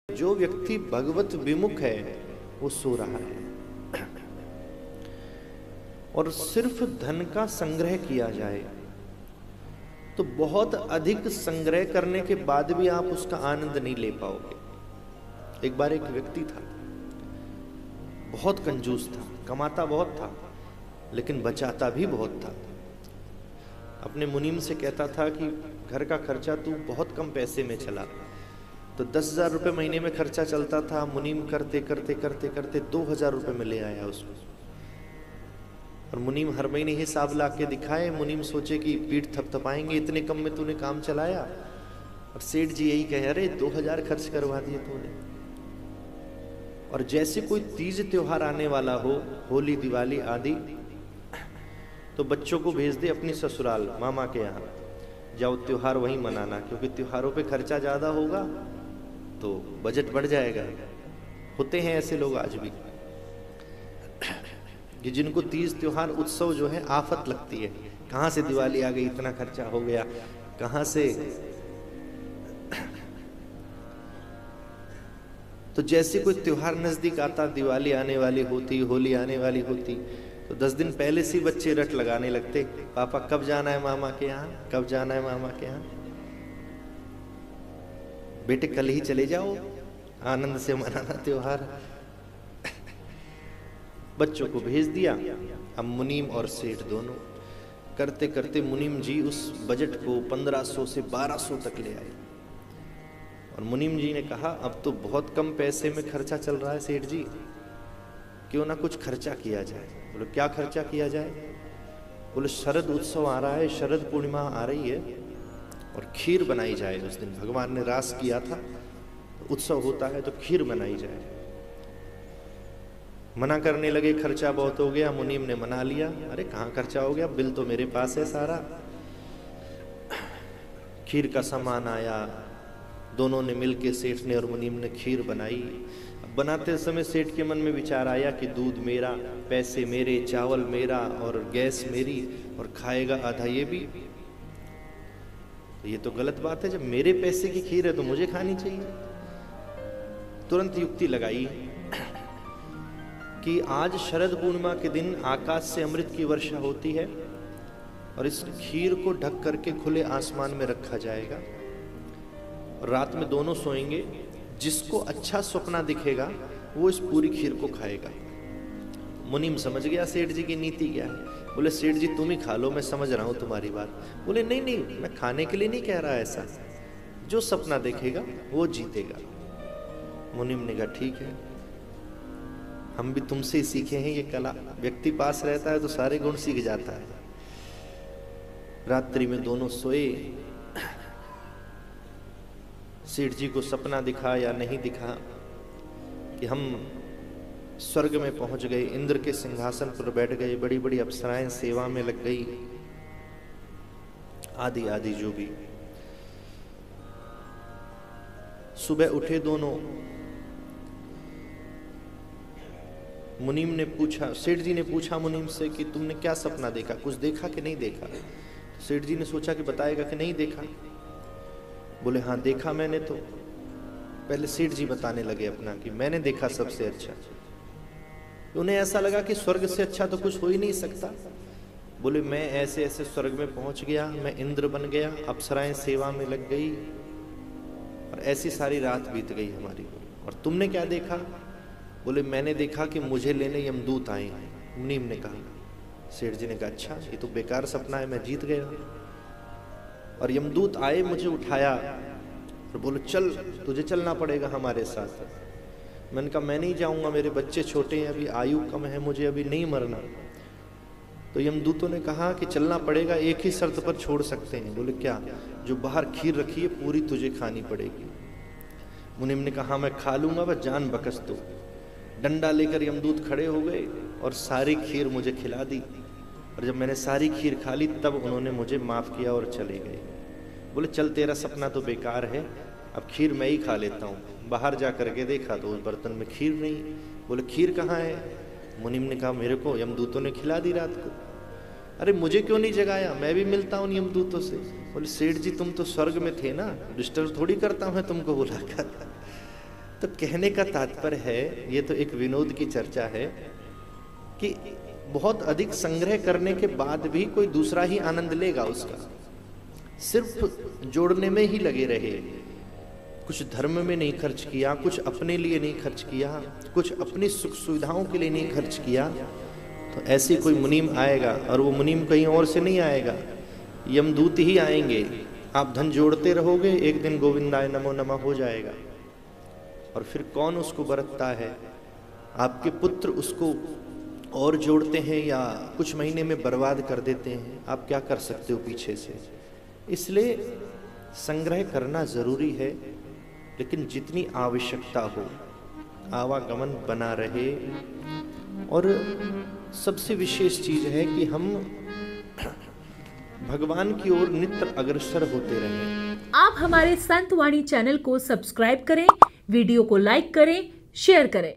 जो व्यक्ति भगवत विमुख है वो सो रहा है और सिर्फ धन का संग्रह किया जाए तो बहुत अधिक संग्रह करने के बाद भी आप उसका आनंद नहीं ले पाओगे। एक बार एक व्यक्ति था, बहुत कंजूस था, कमाता बहुत था लेकिन बचाता भी बहुत था। अपने मुनीम से कहता था कि घर का खर्चा तू बहुत कम पैसे में चला, तो 10,000 रुपये महीने में खर्चा चलता था। मुनीम करते करते करते करते 2,000 रुपये में ले आया उसको, और मुनीम हर महीने हिसाब ला के दिखाए। मुनीम सोचे कि पीठ थपथपाएंगे, इतने कम में तूने काम चलाया। और सेठ जी यही कहे, अरे 2,000 खर्च करवा दिए तूने। और जैसे कोई तीज त्योहार आने वाला हो, होली दिवाली आदि, तो बच्चों को भेज दे अपनी ससुराल मामा के यहाँ, जाओ त्योहार वहीं मनाना, क्योंकि त्योहारों पे खर्चा ज़्यादा होगा तो बजट बढ़ जाएगा। होते हैं ऐसे लोग आज भी कि जिनको तीज त्योहार उत्सव जो है आफत लगती है, कहाँ से दिवाली आ गई, इतना खर्चा हो गया, कहाँ से। तो जैसे कोई त्योहार नजदीक आता, दिवाली आने वाली होती, होली आने वाली होती, तो 10 दिन पहले से बच्चे रट लगाने लगते, पापा कब जाना है मामा के यहाँ, कब जाना है मामा के यहाँ। बेटे कल ही चले जाओ, आनंद से मनाना त्योहार। बच्चों को भेज दिया। अब मुनीम और सेठ दोनों करते करते मुनीम जी उस बजट को 1500 से 1200 तक ले आए। और मुनीम जी ने कहा, अब तो बहुत कम पैसे में खर्चा चल रहा है सेठ जी, क्यों ना कुछ खर्चा किया जाए। बोले क्या खर्चा किया जाए? बोले शरद उत्सव आ रहा है, शरद पूर्णिमा आ रही है और खीर बनाई जाए। उस दिन भगवान ने रास किया था, तो उत्सव होता है तो खीर बनाई जाए। मना करने लगे, खर्चा बहुत हो गया। मुनीम ने मना लिया, अरे कहाँ खर्चा हो गया, बिल तो मेरे पास है सारा। खीर का सामान आया, दोनों ने मिलके, सेठ ने और मुनीम ने खीर बनाई। बनाते समय सेठ के मन में विचार आया कि दूध मेरा, पैसे मेरे, चावल मेरा और गैस मेरी, और खाएगा आधा ये भी। तो ये तो गलत बात है, जब मेरे पैसे की खीर है तो मुझे खानी चाहिए। तुरंत युक्ति लगाई कि आज शरद पूर्णिमा के दिन आकाश से अमृत की वर्षा होती है और इस खीर को ढक करके खुले आसमान में रखा जाएगा और रात में दोनों सोएंगे। जिसको अच्छा सपना दिखेगा वो इस पूरी खीर को खाएगा। मुनीम समझ गया सेठ जी की नीति क्या है। बोले सेठ जी तुम ही खा लो, मैं समझ रहा हूं तुम्हारी बात। बोले नहीं नहीं, मैं खाने के लिए नहीं कह रहा ऐसा, जो सपना देखेगा वो जीतेगा। मुनीम ने कहा ठीक है, हम भी तुमसे ही सीखे हैं ये कला। व्यक्ति पास रहता है तो सारे गुण सीख जाता है। रात्रि में दोनों सोए। सेठ जी को सपना दिखा या नहीं दिखा कि हम स्वर्ग में पहुंच गए, इंद्र के सिंहासन पर बैठ गए, बड़ी बड़ी अप्सराएं सेवा में लग गई, आदि आदि जो भी। सुबह उठे दोनों। मुनीम ने पूछा, सेठ जी ने पूछा मुनीम से कि तुमने क्या सपना देखा, कुछ देखा कि नहीं देखा। सेठ जी ने सोचा कि बताएगा कि नहीं देखा। बोले हाँ देखा मैंने। तो पहले सेठ जी बताने लगे अपना कि मैंने देखा सबसे अच्छा। उन्हें ऐसा लगा कि स्वर्ग से अच्छा तो कुछ हो ही नहीं सकता। बोले मैं ऐसे ऐसे स्वर्ग में पहुंच गया, मैं इंद्र बन गया, अप्सराएं सेवा में लग गई और ऐसी सारी रात बीत गई हमारी। और तुमने क्या देखा? बोले मैंने देखा कि मुझे लेने यमदूत आए हैं। मुनीम ने कहा। सेठ जी ने कहा अच्छा, ये तो बेकार सपना है, मैं जीत गया। और यमदूत आए, मुझे उठाया और बोले चल, तुझे चलना पड़ेगा हमारे साथ। मैंने कहा मैं नहीं जाऊंगा, मेरे बच्चे छोटे हैं, अभी आयु कम है, मुझे अभी नहीं मरना। तो यमदूतों ने कहा कि चलना पड़ेगा, एक ही शर्त पर छोड़ सकते हैं। बोले क्या? जो बाहर खीर रखी है पूरी तुझे खानी पड़ेगी। मुनीम ने कहा मैं खा लूंगा, बस जान बकस दो। डंडा लेकर यमदूत खड़े हो गए और सारी खीर मुझे खिला दी। और जब मैंने सारी खीर खा ली तब उन्होंने मुझे माफ़ किया और चले गए। बोले चल तेरा सपना तो बेकार है, अब खीर मैं ही खा लेता हूँ। बाहर जा करके देखा तो उस बर्तन में खीर नहीं। बोले खीर कहाँ है? मुनीम ने कहा मेरे को यमदूतों ने खिला दी रात को। अरे मुझे क्यों नहीं जगाया, मैं भी मिलता हूँ यमदूतों से। बोले सेठ जी तुम तो स्वर्ग में थे ना, डिस्टर्ब थोड़ी करता हूँ मैं तुमको बुलाकर। तो कहने का तात्पर्य है, ये तो एक विनोद की चर्चा है, कि बहुत अधिक संग्रह करने के बाद भी कोई दूसरा ही आनंद लेगा उसका। सिर्फ जोड़ने में ही लगे रहे, कुछ धर्म में नहीं खर्च किया, कुछ अपने लिए नहीं खर्च किया, कुछ अपनी सुख सुविधाओं के लिए नहीं खर्च किया, तो ऐसे कोई मुनीम आएगा, और वो मुनीम कहीं और से नहीं आएगा, यमदूत ही आएंगे। आप धन जोड़ते रहोगे, एक दिन गोविंदाय नमो नमः हो जाएगा। और फिर कौन उसको बरतता है? आपके पुत्र उसको और जोड़ते हैं या कुछ महीने में बर्बाद कर देते हैं। आप क्या कर सकते हो पीछे से? इसलिए संग्रह करना जरूरी है, लेकिन जितनी आवश्यकता हो, आवागमन बना रहे। और सबसे विशेष चीज है कि हम भगवान की ओर नित्य अग्रसर होते रहें। आप हमारे संतवाणी चैनल को सब्सक्राइब करें, वीडियो को लाइक करें, शेयर करें।